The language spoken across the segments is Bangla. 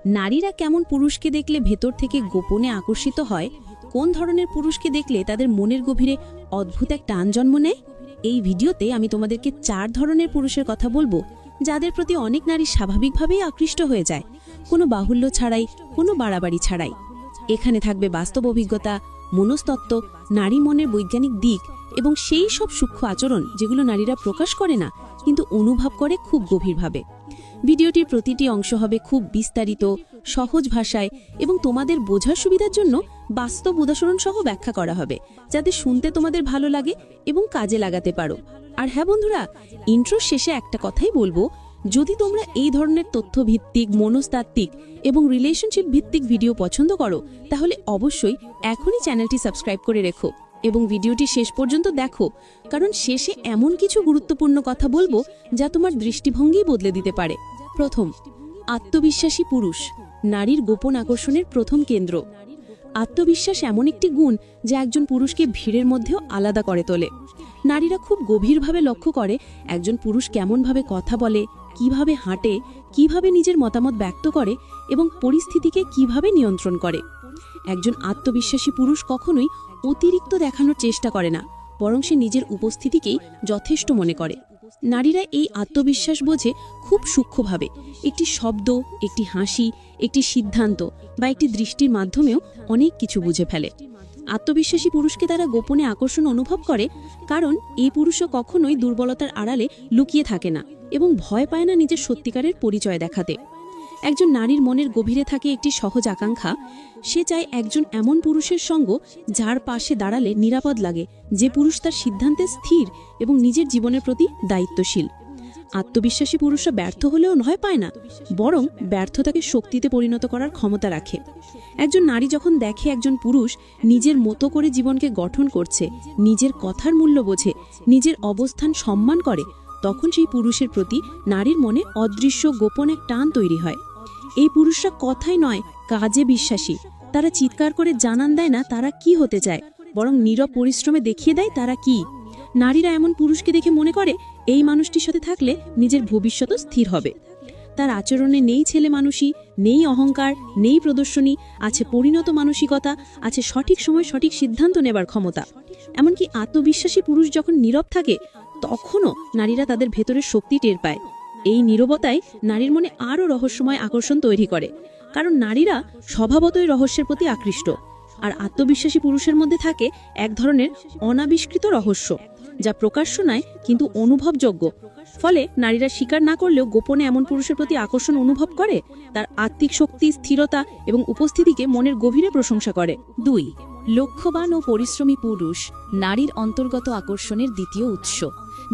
নারীরা কেমন পুরুষকে দেখলে ভেতর থেকে গোপনে আকর্ষিত হয়, কোন ধরনের পুরুষকে দেখলে তাদের মনের গভীরে অদ্ভুত এক টান জন্ম নেয়। এই ভিডিওতে আমি তোমাদেরকে 4 ধরনের পুরুষের কথা বলবো, যাদের প্রতি অনেক নারী স্বাভাবিকভাবেই আকৃষ্ট হয়ে যায়, কোনো বাহুল্য ছাড়াই, কোনো বাড়াবাড়ি ছাড়াই। এখানে থাকবে বাস্তব অভিজ্ঞতা, মনস্তত্ত্ব, নারী মনের বৈজ্ঞানিক দিক এবং সেই সব সূক্ষ্ম আচরণ যেগুলো নারীরা প্রকাশ করে না কিন্তু অনুভব করে খুব গভীরভাবে। ভিডিওটির প্রতিটি অংশ হবে খুব বিস্তারিত, সহজ ভাষায় এবং তোমাদের বোঝার সুবিধার জন্য বাস্তব উদাহরণ সহ ব্যাখ্যা করা হবে, যাতে শুনতে তোমাদের ভালো লাগে এবং কাজে লাগাতে পারো। আর হ্যাঁ বন্ধুরা, ইন্ট্রোর শেষে একটা কথাই বলবো, যদি তোমরা এই ধরনের তথ্যভিত্তিক, মনস্তাত্ত্বিক এবং রিলেশনশিপ ভিত্তিক ভিডিও পছন্দ করো, তাহলে অবশ্যই এখনই চ্যানেলটি সাবস্ক্রাইব করে রেখো এবং ভিডিওটি শেষ পর্যন্ত দেখো, কারণ শেষে এমন কিছু গুরুত্বপূর্ণ কথা বলবো যা তোমার দৃষ্টিভঙ্গি বদলে দিতে পারে। প্রথম, আত্মবিশ্বাসী পুরুষ, নারীর গোপন আকর্ষণের প্রথম কেন্দ্র। আত্মবিশ্বাস এমন একটি গুণ যা একজন পুরুষকে ভিড়ের মধ্যেও আলাদা করে তোলে। নারীরা খুব গভীরভাবে লক্ষ্য করে একজন পুরুষ কেমনভাবে কথা বলে, কিভাবে হাঁটে, কিভাবে নিজের মতামত ব্যক্ত করে এবং পরিস্থিতিকে কিভাবে নিয়ন্ত্রণ করে। একজন আত্মবিশ্বাসী পুরুষ কখনোই অতিরিক্ত দেখানোর চেষ্টা করে না, বরং সে নিজের উপস্থিতিকেই যথেষ্ট মনে করে। নারীরা এই আত্মবিশ্বাস বোঝে খুব সূক্ষ্মভাবে। একটি শব্দ, একটি হাসি, একটি সিদ্ধান্ত বা একটি দৃষ্টির মাধ্যমেও অনেক কিছু বুঝে ফেলে। আত্মবিশ্বাসী পুরুষকে তারা গোপনে আকর্ষণ অনুভব করে, কারণ এই পুরুষও কখনোই দুর্বলতার আড়ালে লুকিয়ে থাকে না এবং ভয় পায় না নিজের সত্যিকারের পরিচয় দেখাতে। একজন নারীর মনের গভীরে থাকে একটি সহজ আকাঙ্ক্ষা। সে চায় একজন এমন পুরুষের সঙ্গ যার পাশে দাঁড়ালে নিরাপদ লাগে, যে পুরুষ তার সিদ্ধান্তে স্থির এবং নিজের জীবনের প্রতি দায়িত্বশীল। আত্মবিশ্বাসী পুরুষরা ব্যর্থ হলেও ভয় পায় না, বরং ব্যর্থতাকে শক্তিতে পরিণত করার ক্ষমতা রাখে। একজন নারী যখন দেখে একজন পুরুষ নিজের মতো করে জীবনকে গঠন করছে, নিজের কথার মূল্য বোঝে, নিজের অবস্থান সম্মান করে, তখন সেই পুরুষের প্রতি নারীর মনে অদৃশ্য গোপন এক টান তৈরি হয়। এই পুরুষরা কথায় নয়, কাজে বিশ্বাসী। তারা চিৎকার করে জানান দেয় না তারা কি হতে চায়, বরং নীরব পরিশ্রমে দেখিয়ে দেয় তারা কি। নারীরা এমন পুরুষকে দেখে মনে করে এই মানুষটির সাথে থাকলে নিজের ভবিষ্যৎও স্থির হবে। তার আচরণে নেই ছেলে মানুষই, নেই অহংকার, নেই প্রদর্শনী, আছে পরিণত মানসিকতা, আছে সঠিক সময় সঠিক সিদ্ধান্ত নেবার ক্ষমতা। এমনকি আত্মবিশ্বাসী পুরুষ যখন নীরব থাকে, তখনও নারীরা তাদের ভেতরের শক্তি টের পায়। এই নীরবতায় নারীর মনে আরও রহস্যময় আকর্ষণ তৈরি করে, কারণ নারীরা স্বভাবতই রহস্যের প্রতি আকৃষ্ট। আর আত্মবিশ্বাসী পুরুষের মধ্যে থাকে এক ধরনের অনাবিষ্কৃত রহস্য, যা প্রকাশ্য নয় কিন্তু অনুভবযোগ্য। ফলে নারীরা স্বীকার না করলেও গোপনে এমন পুরুষের প্রতি আকর্ষণ অনুভব করে, তার আত্মিক শক্তি, স্থিরতা এবং উপস্থিতিকে মনের গভীরে প্রশংসা করে। 2. লক্ষ্যবান ও পরিশ্রমী পুরুষ, নারীর অন্তর্গত আকর্ষণের দ্বিতীয় উৎস।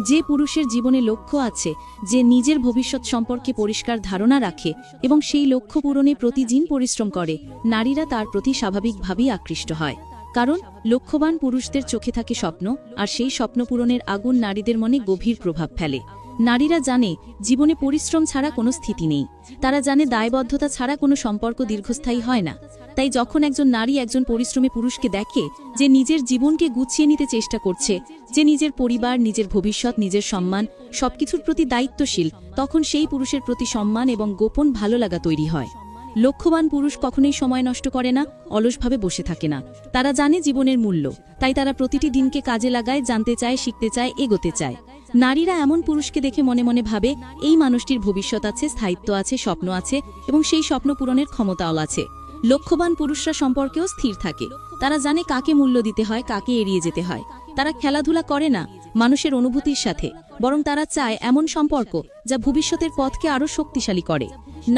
যে পুরুষের জীবনে লক্ষ্য আছে, যে নিজের ভবিষ্যৎ সম্পর্কে পরিষ্কার ধারণা রাখে এবং সেই লক্ষ্য পূরণে প্রতিদিন পরিশ্রম করে, নারীরা তার প্রতি স্বাভাবিকভাবেই আকৃষ্ট হয়। কারণ লক্ষ্যবান পুরুষদের চোখে থাকে স্বপ্ন, আর সেই স্বপ্ন পূরণের আগুন নারীদের মনে গভীর প্রভাব ফেলে। নারীরা জানে জীবনে পরিশ্রম ছাড়া কোনো স্থিতি নেই। তারা জানে দায়বদ্ধতা ছাড়া কোনো সম্পর্ক দীর্ঘস্থায়ী হয় না। তাই যখন একজন নারী একজন পরিশ্রমী পুরুষকে দেখে, যে নিজের জীবনকে গুছিয়ে নিতে চেষ্টা করছে, যে নিজের পরিবার, নিজের ভবিষ্যৎ, নিজের সম্মান সবকিছুর প্রতি দায়িত্বশীল, তখন সেই পুরুষের প্রতি সম্মান এবং গোপন ভালো লাগা তৈরি হয়। লক্ষ্যবান পুরুষ কখনোই সময় নষ্ট করে না, অলসভাবে বসে থাকে না। তারা জানে জীবনের মূল্য, তাই তারা প্রতিটি দিনকে কাজে লাগায়, জানতে চায়, শিখতে চায়, এগোতে চায়। নারীরা এমন পুরুষকে দেখে মনে মনে ভাবে এই মানুষটির ভবিষ্যৎ আছে, স্থায়িত্ব আছে, স্বপ্ন আছে এবং সেই স্বপ্ন পূরণের ক্ষমতাও আছে। লক্ষ্যবান পুরুষরা সম্পর্কেও স্থির থাকে। তারা জানে কাকে মূল্য দিতে হয়, কাকে এড়িয়ে যেতে হয়। তারা খেলাধুলা করে না মানুষের অনুভূতির সাথে, বরং তারা চায় এমন সম্পর্ক যা ভবিষ্যতের পথকে আরও শক্তিশালী করে।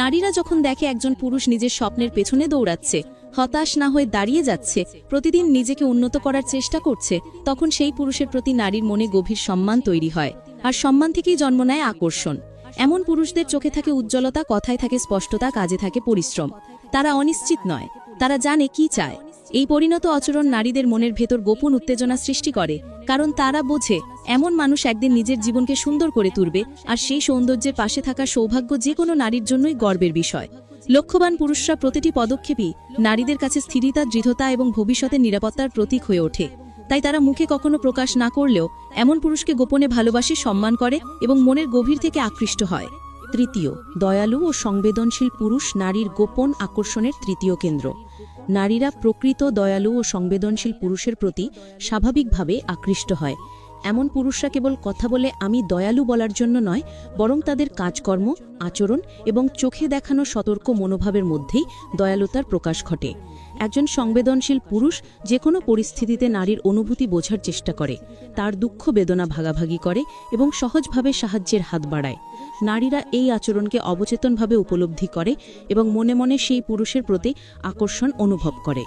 নারীরা যখন দেখে একজন পুরুষ নিজের স্বপ্নের পেছনে দৌড়াচ্ছে, হতাশ না হয়ে দাঁড়িয়ে যাচ্ছে, প্রতিদিন নিজেকে উন্নত করার চেষ্টা করছে, তখন সেই পুরুষের প্রতি নারীর মনে গভীর সম্মান তৈরি হয়। আর সম্মান থেকেই জন্ম নেয় আকর্ষণ। এমন পুরুষদের চোখে থাকে উজ্জ্বলতা, কথায় থাকে স্পষ্টতা, কাজে থাকে পরিশ্রম। তারা অনিশ্চিত নয়, তারা জানে কি চায়। এই পরিণত আচরণ নারীদের মনের ভেতর গোপন উত্তেজনা সৃষ্টি করে, কারণ তারা বোঝে এমন মানুষ একদিন নিজের জীবনকে সুন্দর করে তুলবে, আর সেই সৌন্দর্যের পাশে থাকা সৌভাগ্য যে কোনো নারীর জন্যই গর্বের বিষয়। লক্ষ্যবান পুরুষরা প্রতিটি পদক্ষেপই নারীদের কাছে স্থিরতা, দৃঢ়তা এবং ভবিষ্যতের নিরাপত্তার প্রতীক হয়ে ওঠে। তাই তারা মুখে কখনো প্রকাশ না করলেও এমন পুরুষকে গোপনে ভালোবাসে, সম্মান করে এবং মনের গভীর থেকে আকৃষ্ট হয়। তৃতীয়, দয়ালু ও সংবেদনশীল পুরুষ নারীর গোপন আকর্ষণের তৃতীয় কেন্দ্র। নারীরা প্রকৃত দয়ালু ও সংবেদনশীল পুরুষের প্রতি স্বাভাবিকভাবে আকৃষ্ট হয়। এমন পুরুষরা কেবল কথা বলে আমি দয়ালু বলার জন্য নয়, বরং তাদের কাজকর্ম, আচরণ এবং চোখে দেখানো সতর্ক মনোভাবের মধ্যেই দয়ালুতার প্রকাশ ঘটে। একজন সংবেদনশীল পুরুষ যে কোনো পরিস্থিতিতে নারীর অনুভূতি বোঝার চেষ্টা করে, তার দুঃখ বেদনা ভাগাভাগি করে এবং সহজভাবে সাহায্যের হাত বাড়ায়। নারীরা এই আচরণকে অবচেতনভাবে উপলব্ধি করে এবং মনে মনে সেই পুরুষের প্রতি আকর্ষণ অনুভব করে।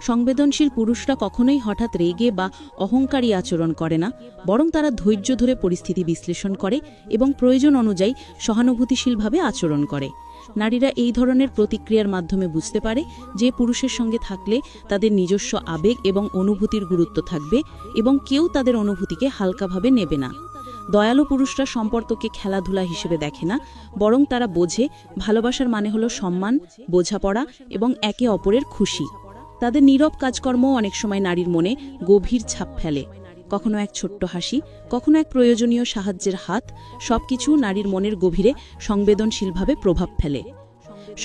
সংবেদনশীল পুরুষরা কখনোই হঠাৎ রেগে বা অহংকারী আচরণ করে না, বরং তারা ধৈর্য ধরে পরিস্থিতি বিশ্লেষণ করে এবং প্রয়োজন অনুযায়ী সহানুভূতিশীলভাবে আচরণ করে। নারীরা এই ধরনের প্রতিক্রিয়ার মাধ্যমে বুঝতে পারে যে পুরুষের সঙ্গে থাকলে তাদের নিজস্ব আবেগ এবং অনুভূতির গুরুত্ব থাকবে এবং কেউ তাদের অনুভূতিকে হালকাভাবে নেবে না। দয়ালু পুরুষরা সম্পর্ককে খেলাধুলা হিসেবে দেখে না, বরং তারা বোঝে ভালোবাসার মানে হলো সম্মান, বোঝাপড়া এবং একে অপরের খুশি। তাদের নীরব কাজকর্ম অনেক সময় নারীর মনে গভীর ছাপ ফেলে। কখনো এক ছোট্ট হাসি, কখনো এক প্রয়োজনীয় সাহায্যের হাত, সবকিছু নারীর মনের গভীরে সংবেদনশীলভাবে প্রভাব ফেলে।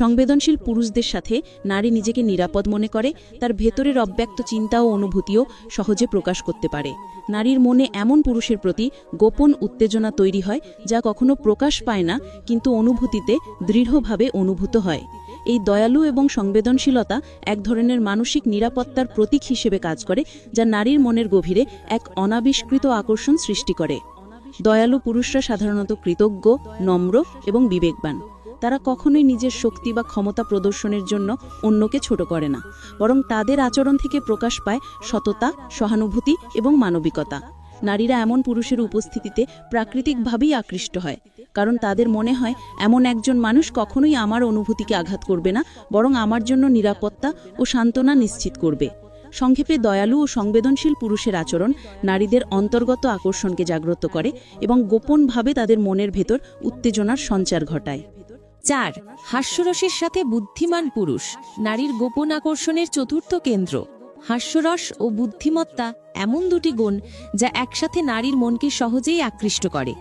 সংবেদনশীল পুরুষদের সাথে নারী নিজেকে নিরাপদ মনে করে, তার ভেতরের অব্যক্ত চিন্তা ও অনুভূতিও সহজে প্রকাশ করতে পারে। নারীর মনে এমন পুরুষের প্রতি গোপন উত্তেজনা তৈরি হয় যা কখনো প্রকাশ পায় না, কিন্তু অনুভূতিতে দৃঢ়ভাবে অনুভূত হয়। এই দয়ালু এবং সংবেদনশীলতা এক ধরনের মানসিক নিরাপত্তার প্রতীক হিসেবে কাজ করে, যা নারীর মনের গভীরে এক অনাবিষ্কৃত আকর্ষণ সৃষ্টি করে। দয়ালু পুরুষরা সাধারণত কৃতজ্ঞ, নম্র এবং বিবেকবান। তারা কখনোই নিজের শক্তি বা ক্ষমতা প্রদর্শনের জন্য অন্যকে ছোট করে না, বরং তাদের আচরণ থেকে প্রকাশ পায় সততা, সহানুভূতি এবং মানবিকতা। নারীরা এমন পুরুষের উপস্থিতিতে প্রাকৃতিকভাবেই আকৃষ্ট হয়, কারণ তাদের মনে হয় এমন একজন মানুষ কখনোই আমার অনুভূতিকে আঘাত করবে না, বরং আমার জন্য নিরাপত্তা ও সান্ত্বনা নিশ্চিত করবে। সংক্ষেপে, দয়ালু ও সংবেদনশীল পুরুষের আচরণ নারীদের অন্তর্গত আকর্ষণকে জাগ্রত করে এবং গোপনভাবে তাদের মনের ভেতর উত্তেজনার সঞ্চার ঘটায়। 4. হাস্যরসের সাথে বুদ্ধিমান পুরুষ নারীর গোপন আকর্ষণের চতুর্থ কেন্দ্র। হাস্যরস ও বুদ্ধিমত্তা এমন দুটি গুণ যা একসাথে নারীর মনকে সহজেই আকৃষ্ট করে।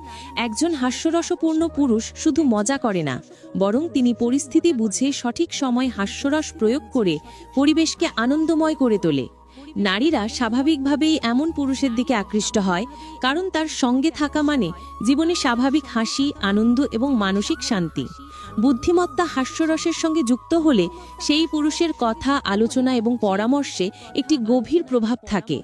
একজন হাস্যরসপূর্ণ পুরুষ শুধু মজা করে না, বরং তিনি পরিস্থিতি বুঝে সঠিক সময় হাস্যরস প্রয়োগ করে পরিবেশকে আনন্দময় করে তোলে। নারীরা স্বাভাবিকভাবেই এমন পুরুষের দিকে আকৃষ্ট হয়, কারণ তার সঙ্গে থাকা মানে জীবনে স্বাভাবিক হাসি, আনন্দ এবং মানসিক শান্তি। বুদ্ধিমত্তা হাস্যরসের সঙ্গে যুক্ত হলে সেই পুরুষের কথা, আলোচনা এবং পরামর্শে একটি গভীর প্রভাব থাকে।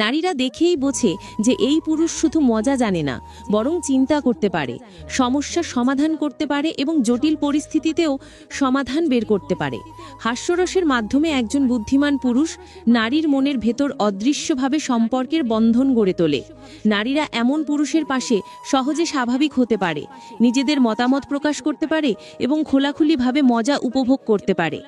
নারীরা দেখেই বোঝে যে এই পুরুষ শুধু মজা জানে না, বরং চিন্তা করতে পারে, সমস্যার সমাধান করতে পারে এবং জটিল পরিস্থিতিতেও সমাধান বের করতে পারে। হাস্যরসের মাধ্যমে একজন বুদ্ধিমান পুরুষ নারীর মনের ভেতর অদৃশ্যভাবে সম্পর্কের বন্ধন গড়ে তোলে। নারীরা এমন পুরুষের পাশে সহজে স্বাভাবিক হতে পারে, নিজেদের মতামত প্রকাশ করতে পারে এবং খোলাখুলিভাবে মজা উপভোগ করতে পারে।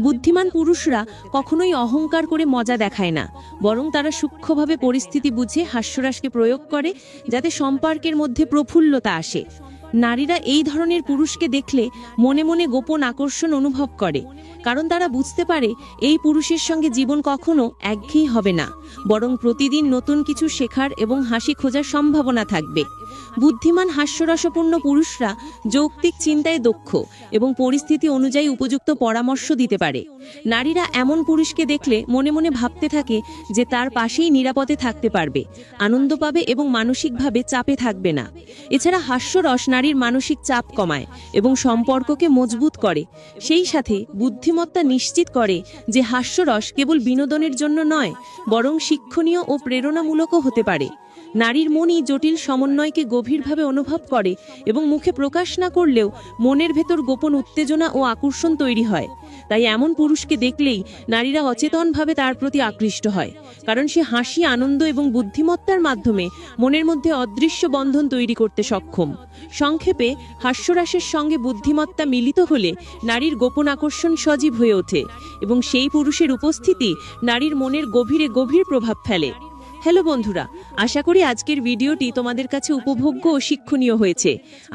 বুদ্ধিমান পুরুষরা কখনোই অহংকার করে মজা দেখায় না, বরং তারা সূক্ষ্মভাবে পরিস্থিতি বুঝে হাস্যরসকে প্রয়োগ করে, যাতে সম্পর্কের মধ্যে প্রফুল্লতা আসে। নারীরা এই ধরনের পুরুষকে দেখলে মনে মনে গোপন আকর্ষণ অনুভব করে, কারণ তারা বুঝতে পারে এই পুরুষের সঙ্গে জীবন কখনো একঘেয়ে হবে না, বরং প্রতিদিন নতুন কিছু শেখার এবং হাসি খোঁজার সম্ভাবনা থাকবে। বুদ্ধিমান হাস্যরসপূর্ণ পুরুষরা যৌক্তিক চিন্তায় দক্ষ এবং পরিস্থিতি অনুযায়ী উপযুক্ত পরামর্শ দিতে পারে। নারীরা এমন পুরুষকে দেখলে মনে মনে ভাবতে থাকে যে তার পাশেই নিরাপদে থাকতে পারবে, আনন্দ পাবে এবং মানসিকভাবে চাপে থাকবে না। এছাড়া হাস্যরস নারীর মানসিক চাপ কমায় এবং সম্পর্ককে মজবুত করে। সেই সাথে বুদ্ধিমত্তা নিশ্চিত করে যে হাস্যরস কেবল বিনোদনের জন্য নয়, বরং শিক্ষণীয় ও প্রেরণামূলকও হতে পারে। নারীর মনই জটিল সমন্বয়কে গভীরভাবে অনুভব করে এবং মুখে প্রকাশ না করলেও মনের ভেতর গোপন উত্তেজনা ও আকর্ষণ তৈরি হয়। তাই এমন পুরুষকে দেখলেই নারীরা অচেতনভাবে তার প্রতি আকৃষ্ট হয়, কারণ সে হাসি, আনন্দ এবং বুদ্ধিমত্তার মাধ্যমে মনের মধ্যে অদৃশ্য বন্ধন তৈরি করতে সক্ষম। সংক্ষেপে, হাস্যরসের সঙ্গে বুদ্ধিমত্তা মিলিত হলে নারীর গোপন আকর্ষণ সজীব হয়ে ওঠে এবং সেই পুরুষের উপস্থিতি নারীর মনের গভীরে গভীর প্রভাব ফেলে। হ্যালো বন্ধুরা, আশা করি আজকের ভিডিওটি তোমাদের কাছে উপভোগ্য ও শিক্ষণীয় হয়েছে।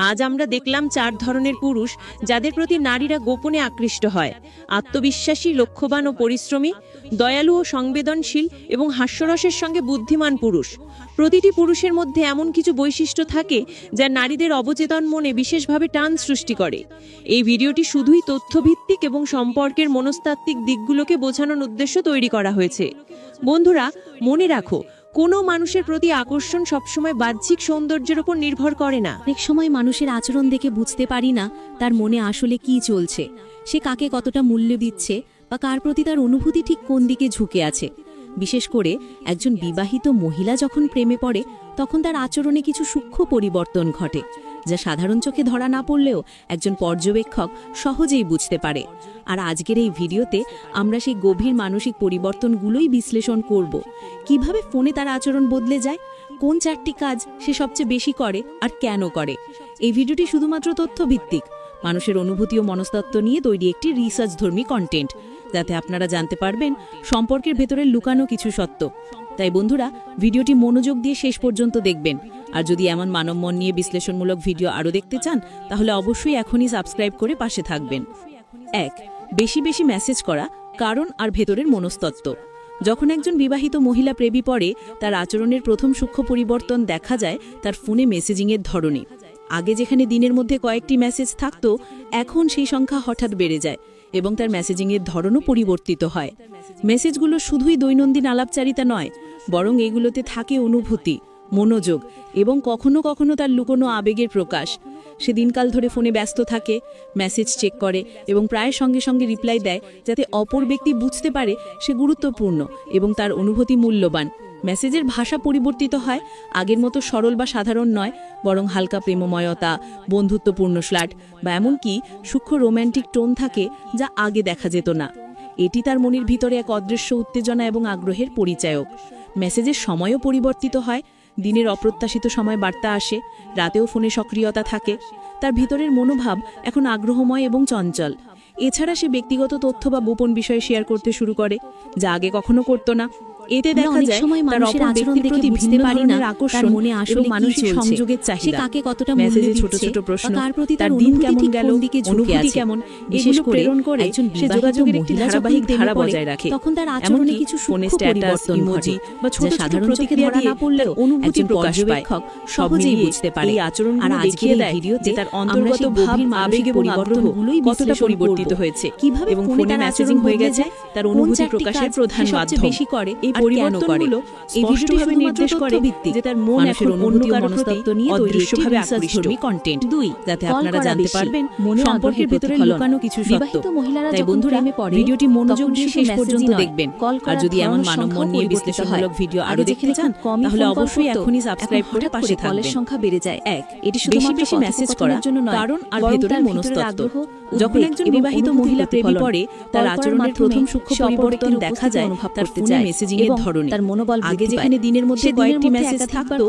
আজ আমরা দেখলাম 4 ধরনের পুরুষ যাদের প্রতি নারীরা গোপনে আকৃষ্ট হয়। আত্মবিশ্বাসী, লক্ষ্যবান ও পরিশ্রমী, দয়ালু ও সংবেদনশীল এবং হাস্যরসের সঙ্গে বুদ্ধিমান পুরুষ। প্রতিটি পুরুষের মধ্যে এমন কিছু বৈশিষ্ট্য থাকে যা নারীদের অবচেতন মনে বিশেষভাবে টান সৃষ্টি করে। এই ভিডিওটি শুধুই তথ্যভিত্তিক এবং সম্পর্কের মনস্তাত্ত্বিক দিকগুলোকে বোঝানোর উদ্দেশ্য তৈরি করা হয়েছে। বন্ধুরা, মনে রাখো, কোনো মানুষের প্রতি আকর্ষণ সবসময় বাহ্যিক সৌন্দর্যের উপর নির্ভর করে না। অনেক সময় মানুষের আচরণ দেখে বুঝতে পারি না তার মনে আসলে কি চলছে, সে কাকে কতটা মূল্য দিচ্ছে বা কার প্রতি তার অনুভূতি ঠিক কোন দিকে ঝুঁকে আছে। বিশেষ করে একজন বিবাহিত মহিলা যখন প্রেমে পড়ে তখন তার আচরণে কিছু সূক্ষ্ম পরিবর্তন ঘটে, যা সাধারণ চোখে ধরা না পড়লেও একজন পর্যবেক্ষক সহজেই বুঝতে পারে। আর আজকের এই ভিডিওতে আমরা সেই গভীর মানসিক পরিবর্তনগুলোই বিশ্লেষণ করব। কিভাবে ফোনে তার আচরণ বদলে যায়, কোন 4টি কাজ সে সবচেয়ে বেশি করে আর কেন করে। এই ভিডিওটি শুধুমাত্র তথ্যভিত্তিক, মানুষের অনুভূতি ও মনস্তত্ত্ব নিয়ে তৈরি একটি রিসার্চধর্মী কন্টেন্ট, যাতে আপনারা জানতে পারবেন সম্পর্কের ভেতরে লুকানো কিছু সত্য। তাই বন্ধুরা, ভিডিওটি মনোযোগ দিয়ে শেষ পর্যন্ত দেখবেন। আর যদি এমন মানব মন নিয়ে বিশ্লেষণমূলক ভিডিও আরও দেখতে চান তাহলে অবশ্যই এখনই সাবস্ক্রাইব করে পাশে থাকবেন। 1. বেশি বেশি মেসেজ করা, কারণ আর ভেতরের মনস্তত্ত্ব। যখন একজন বিবাহিত মহিলা প্রেমে পড়ে তার আচরণের প্রথম সূক্ষ্ম পরিবর্তন দেখা যায় তার ফোনে মেসেজিংয়ের ধরনে। আগে যেখানে দিনের মধ্যে কয়েকটি মেসেজ থাকতো, এখন সেই সংখ্যা হঠাৎ বেড়ে যায় এবং তার মেসেজিংয়ের ধরনও পরিবর্তিত হয়। মেসেজগুলো শুধুই দৈনন্দিন আলাপচারিতা নয়, বরং এগুলোতে থাকে অনুভূতি, মনোযোগ এবং কখনো কখনো তার লুকোনো আবেগের প্রকাশ। সে দিনকাল ধরে ফোনে ব্যস্ত থাকে, মেসেজ চেক করে এবং প্রায় সঙ্গে সঙ্গে রিপ্লাই দেয়, যাতে অপর ব্যক্তি বুঝতে পারে সে গুরুত্বপূর্ণ এবং তার অনুভূতি মূল্যবান। মেসেজের ভাষা পরিবর্তিত হয়, আগের মতো সরল বা সাধারণ নয়, বরং হালকা প্রেমময়তা, বন্ধুত্বপূর্ণ স্ল্যাট বা এমনকি সূক্ষ্ম রোম্যান্টিক টোন থাকে, যা আগে দেখা যেত না। এটি তার মনের ভিতরে এক অদৃশ্য উত্তেজনা এবং আগ্রহের পরিচায়ক। মেসেজের সময়ও পরিবর্তিত হয়, দিনের অপ্রত্যাশিত সময় বার্তা আসে, রাতেও ফোনে সক্রিয়তা থাকে। তার ভিতরের মনোভাব এখন আগ্রহময় এবং চঞ্চল। এছাড়া সে ব্যক্তিগত তথ্য বা গোপন বিষয় শেয়ার করতে শুরু করে, যা আগে কখনো করত না। এতে দেখা যায় তার অপর ব্যক্তির প্রতি ভিন্ন ধরনের আকর্ষণ মনে আসলে মানসিক সংযোগের চাহিদা, কাকে কতটা মেসেজে ছোট ছোট প্রশ্ন, কার প্রতি তার দিন কেমন গেল, অনুভূতি কেমন, বিশেষ করে প্রেরণ করে সে যোগাযোগের একটি ধারাবাহিক ধারা বজায় রাখে। তখন তার আচরণে কিছু সূক্ষ্ম পরিবর্তন ঘটে, বা ছোট সাধারণ চোখে ধরা না পড়লেও অনুভূতি প্রকাশ পায়, সহজেই বুঝতে পারে। এই আচরণগুলো দেখিয়ে দেয় যে তার অন্তর্গত গভীর আবেগ এবং আগ্রহগুলোই কতটা পরিবর্তিত হয়েছে, কিভাবে এবং ফোনে মেসেজিং হয়ে গেছে তার অনুভূতি প্রকাশের প্রধান মাধ্যম বেশি করে। এই পরিবর্তনগুলো স্পষ্টভাবে নির্দেশ করে যে তার মন এখন অন্য কারো মনস্তত্ত্ব নিয়ে অদৃশ্যভাবে আকৃষ্ট। কন্টেন্ট 2, যাতে আপনারা জানতে পারবেন সম্পর্কের ভেতরে লুকানো কিছু সত্য। তাই বন্ধুরা, ভিডিওটি মনোযোগ দিয়ে শেষ পর্যন্ত দেখবেন। আর যদি এমন মানব মন নিয়ে বিশ্লেষণমূলক ভিডিও আরো দেখতে চান তাহলে অবশ্যই এখনই সাবস্ক্রাইব করে পাশে থাকবেন। সংখ্যা বেড়ে যায় 1, এটি শুধুমাত্র বেশি মেসেজ করার জন্য নয়, কারণ আর ভেতরের মনস্তত্ত্ব। যখন একজন বিবাহিত মহিলা প্রেমে পড়ে তার আচরণের প্রথম সূক্ষ্ম পরিবর্তন দেখা যায় তার ফোনে মেসেজিং এর ধরনে। তার মনোবল আগে যেখানে দিনের মধ্যে কয়েকটি মেসেজ থাকতো,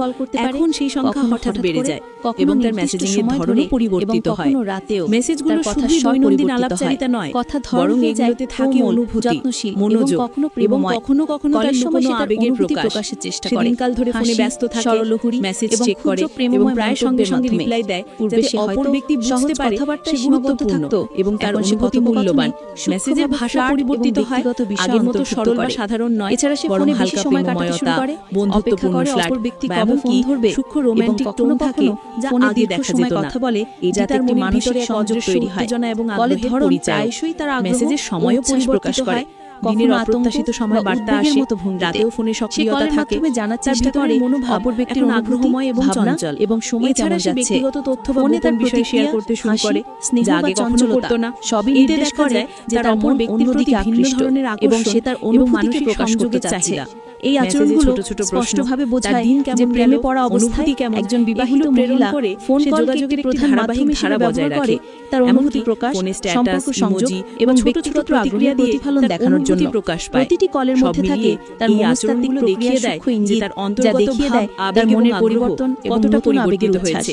এখন সেই সংখ্যা হঠাৎ বেড়ে যায় এবং তার মেসেজিং এর ধরনও পরিবর্তিত হয়। মেসেজগুলো শুধু দৈনন্দিন আলাপচারিতা নয়, বরং এগুলোতে থাকে অনুভূতি, মনোযোগ এবং কখনো কখনো তার লুকোনো আবেগের প্রকাশের চেষ্টা করে। দিনকাল ধরে ফোনে ব্যস্ত থাকে, মেসেজ চেক করে এবং প্রায় সঙ্গে সঙ্গে রিপ্লাই দেয়, যাতে অপর ব্যক্তি বুঝতে পারে সে গুরুত্বপূর্ণ এবং তার অনুভূতি মূল্যবান। মেসেজের ভাষা পরিবর্তিত হয়, আগের মতো সরল বা সাধারণ নয়, এছাড়া সে ফোনে হালকা প্রেমময়তা, বন্ধুত্বপূর্ণ স্ল্যাট বা এমনকি সূক্ষ্ম রোম্যান্টিক টোন থাকে, যা আগে দেখা যেত না। কথা বলে এটি তার মনের মানসিক সংযোগ তৈরি হয়, উত্তেজনা এবং আগ্রহের পরিচয়। মেসেজের সময়ও পরিবর্তিত হয়, দিনের অপ্রত্যাশিত সময় বার্তা আসে, রাতেও ফোনে সক্রিয়তা থাকে, জানার চেষ্টা করে অপর ব্যক্তির আগ্রহময় এবং চঞ্চল এবং সময় কেমন যাচ্ছে। ব্যক্তিগত তথ্য বা গোপন বিষয় শেয়ার করতে শুরু করে, যা আগে কখনো করত না। সবই নির্দেশ করে যে তার অপর ব্যক্তির প্রতি ভিন্ন ধরনের আকর্ষণ এবং সে তার অনুভূতিকে প্রকাশ করতে চাচ্ছে। এই আচরণগুলো স্পষ্টভাবে বোঝায় যে প্রেমে পড়া অবস্থায় একজন বিবাহিত মহিলা ফোন যোগাযোগের প্রধান মাধ্যম হিসেবে বজায় রাখে, তার অনুভূতি প্রকাশ, সম্পর্ক সংযোগ এবং ব্যক্তিগত আগ্রহের প্রতিফলন দেখানোর জন্য প্রকাশ পায়। প্রতিটি কলের মধ্যে থাকে তার মনস্তাত্ত্বিক প্রক্রিয়া দেখিয়ে দেয় যে তার অন্তর্গত ভাব, আবেগ এবং মনের পরিবর্তন কতটা পরিবর্তিত হয়েছে।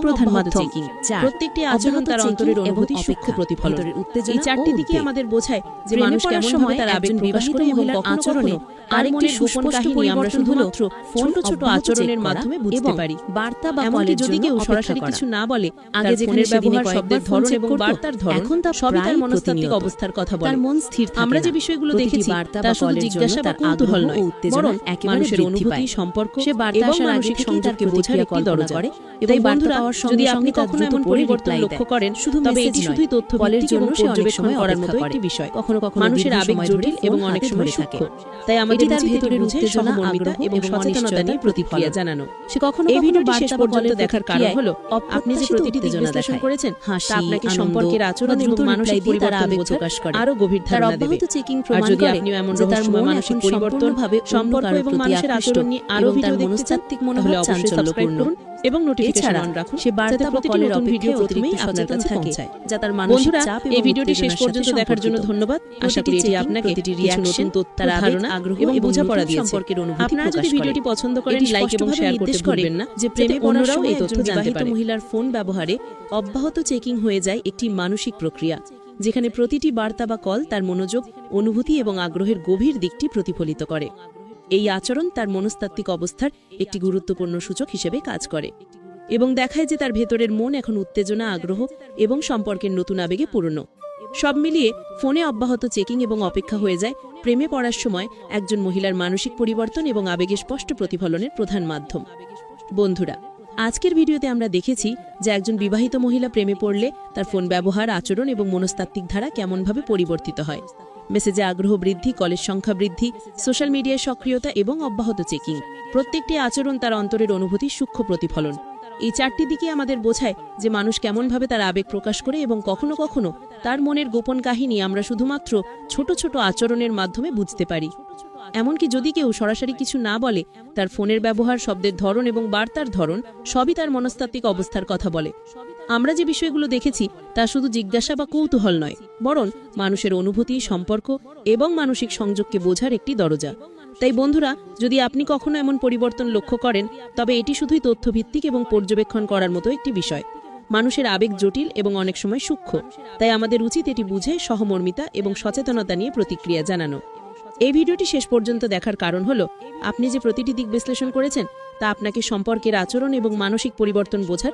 প্রধান অব্যাহত মাধ্যম। চেকিং। প্রত্যেকটি আচরণ তার অন্তরের অনুভূতি সূক্ষ্ম প্রতিফলন। এই চারটি দিকই আমাদের বোঝায় যে মানুষ কেমন ভাবে তার আবেগ প্রকাশ করে এবং কখনো কখনো তার মনের গোপন কাহিনী আমরা শুধুমাত্র ছোট ছোট আচরণের মাধ্যমে বুঝতে পারি। বার্তা বা এমনকি কলের যদি জন্য কেউ অপেক্ষা সরাসরি করা। কিছু না বলে, আগে তার যেখানে ফোনের ব্যবহার, সেদিনে শব্দের কয়েকবার ফোন ধরন চেক এবং করতো, বার্তার ধরন এখন তা সবই তার প্রায় মনস্তাত্ত্বিক প্রতিনিয়ত। অবস্থার কথা বলে। তার মন স্থির থাকে আমরা না। যে বিষয়গুলো প্রতিটি দেখেছি বার্তা তা বা শুধু কলের জিজ্ঞাসা জন্য বা তার কৌতূহল আগ্রহ নয়, ও উত্তেজনা বরং একেবারে মানুষের বৃদ্ধি অনুভূতি, পায়। সম্পর্ক সে বার্তা এবং আসার আগে মানসিক থেকেই সংযোগকে তার বোঝার প্রতিক্রিয়া একটি কল্পনা দরজা। করে তাই এবং বার্তা বন্ধুরা, পাওয়ার সঙ্গে যদি সঙ্গে আপনি তার কখনো দ্রুত এমন পড়ে পরিবর্তন reply লক্ষ্য দেয়। করেন, শুধু তবে message এটি নয়, শুধুই তথ্য কলের ভিত্তিক জন্য এবং সে অনেক পর্যবেক্ষণ সময় করার অপেক্ষা মতো করে। একটি বিষয়। কখনো কখনো মানুষের দীর্ঘ আবেগ সময় জটিল ধরে এবং ফোন অনেক হাতে সময় ধরে থাকে। সূক্ষ্ম। তাই আমাদের এটি তার উচিত এটি ভেতরের বুঝে উত্তেজনা, সহমর্মিতা আগ্রহ এবং এবং সচেতনতা অনিশ্চয়তার নিয়ে প্রতিক্রিয়া প্রতিফলন। জানানো। সে কখনো এই কখনো ভিডিওটি বার্তা শেষ বা পর্যন্ত কলের দেখার কারণ প্রতিক্রিয়ায় হলো আপনি যে অপ্রত্যাশিত প্রতিটি দিক উত্তেজনা বিশ্লেষণ দেখায়। করেছেন তা হাসি, আপনাকে আনন্দ সম্পর্কের বা আচরণ এবং দ্রুত মানসিক reply দিয়ে তার পরিবর্তন আবেগ বোঝার প্রকাশ করে। আরো গভীর তার ধারণা দেবে। অব্যাহত চেকিং আর প্রমাণ যদি করে আপনিও এমন যে তার রহস্যময় মন মানসিক এখন পরিবর্তন, সম্পূর্ণভাবে অন্য সম্পর্ক কারোর এবং প্রতি মানুষের আকৃষ্ট আচরণ নিয়ে আরো এবং তার ভিডিও দেখতে চান, মনস্তাত্ত্বিক তাহলে মনোভাব অবশ্যই চাঞ্চল্য সাবস্ক্রাইব করুন এবং নোটিফিকেশন এছাড়া অন রাখুন, সে বার্তা যাতে বা প্রতিটি কলের নতুন ভিডিও অপেক্ষায় প্রথমেই অতিরিক্ত আপনার কাছে সচেতন থাকে, পৌঁছায়। যা তার মানসিক বন্ধুরা, চাপ এই এবং ভিডিওটি শেষ উত্তেজনার পর্যন্ত সাথে দেখার জন্য সম্পর্কিত। ধন্যবাদ। আশা প্রতিটি করি এটি চেকিং, আপনাকে প্রতিটি কিছু reaction নতুন তথ্য, তার আবেগ, ধারণা আগ্রহ এবং এবং বোঝাপড়া নতুন দিয়েছে। সম্পর্কের অনুভূতি আপনারা প্রকাশ যদি করে। ভিডিওটি পছন্দ করেন, এটি লাইক এবং স্পষ্টভাবে শেয়ার করতে নির্দেশ করে ভুলবেন না, যে যাতে প্রেমে পড়ার অন্যরাও সময় এই তথ্য একজন জানতে বিবাহিত পারে। মহিলার ফোন ব্যবহারে অব্যাহত চেকিং হয়ে যায় একটি মানসিক প্রক্রিয়া, যেখানে প্রতিটি বার্তা বা কল তার মনোযোগ, অনুভূতি এবং আগ্রহের গভীর দিকটি প্রতিফলিত করে। এই আচরণ তার মনস্তাত্ত্বিক অবস্থার একটি গুরুত্বপূর্ণ সূচক হিসেবে কাজ করে এবং দেখায় যে তার ভেতরের মন এখন উত্তেজনা, আগ্রহ এবং সম্পর্কের নতুন আবেগে পূর্ণ। সব মিলিয়ে ফোনে অব্যাহত চেকিং এবং অপেক্ষা হয়ে যায় প্রেমে পড়ার সময় একজন মহিলার মানসিক পরিবর্তন এবং আবেগের স্পষ্ট প্রতিফলনের প্রধান মাধ্যম। বন্ধুরা, আজকের ভিডিওতে আমরা দেখেছি যে একজন বিবাহিত মহিলা প্রেমে পড়লে তার ফোন ব্যবহার, আচরণ এবং মনস্তাত্ত্বিক ধারা কেমনভাবে পরিবর্তিত হয়। মেসেজে আগ্রহ বৃদ্ধি, কলের সংখ্যা বৃদ্ধি, সোশ্যাল মিডিয়ায় সক্রিয়তা এবং অব্যাহত চেকিং, প্রত্যেকটি আচরণ তার অন্তরের অনুভূতির সূক্ষ্ম প্রতিফলন। এই চারটি দিকে আমাদের বোঝায় যে মানুষ কেমনভাবে তার আবেগ প্রকাশ করে এবং কখনো কখনো তার মনের গোপন কাহিনী আমরা শুধুমাত্র ছোট ছোট আচরণের মাধ্যমে বুঝতে পারি। এমনকি যদি কেউ সরাসরি কিছু না বলে, তার ফোনের ব্যবহার, শব্দের ধরন এবং বার্তার ধরন সবই তার মনস্তাত্ত্বিক অবস্থার কথা বলে। আমরা যে বিষয়গুলো দেখেছি তা শুধু জিজ্ঞাসা বা কৌতূহল নয়, বরং মানুষের অনুভূতি, সম্পর্ক এবং মানসিক সংযোগকে বোঝার একটি দরজা। তাই বন্ধুরা, যদি আপনি কখনো এমন পরিবর্তন লক্ষ্য করেন, তবে এটি শুধুই তথ্যভিত্তিক এবং পর্যবেক্ষণ করার মতো একটি বিষয়। মানুষের আবেগ জটিল এবং অনেক সময় সূক্ষ্ম, তাই আমাদের উচিত এটি বুঝে সহমর্মিতা এবং সচেতনতা নিয়ে প্রতিক্রিয়া জানানো। এই ভিডিওটি শেষ পর্যন্ত দেখার কারণ হলো, আপনি যে প্রতিটি দিক বিশ্লেষণ করেছেন তা আপনাকে সম্পর্কের আচরণ এবং মানসিক পরিবর্তন বোঝার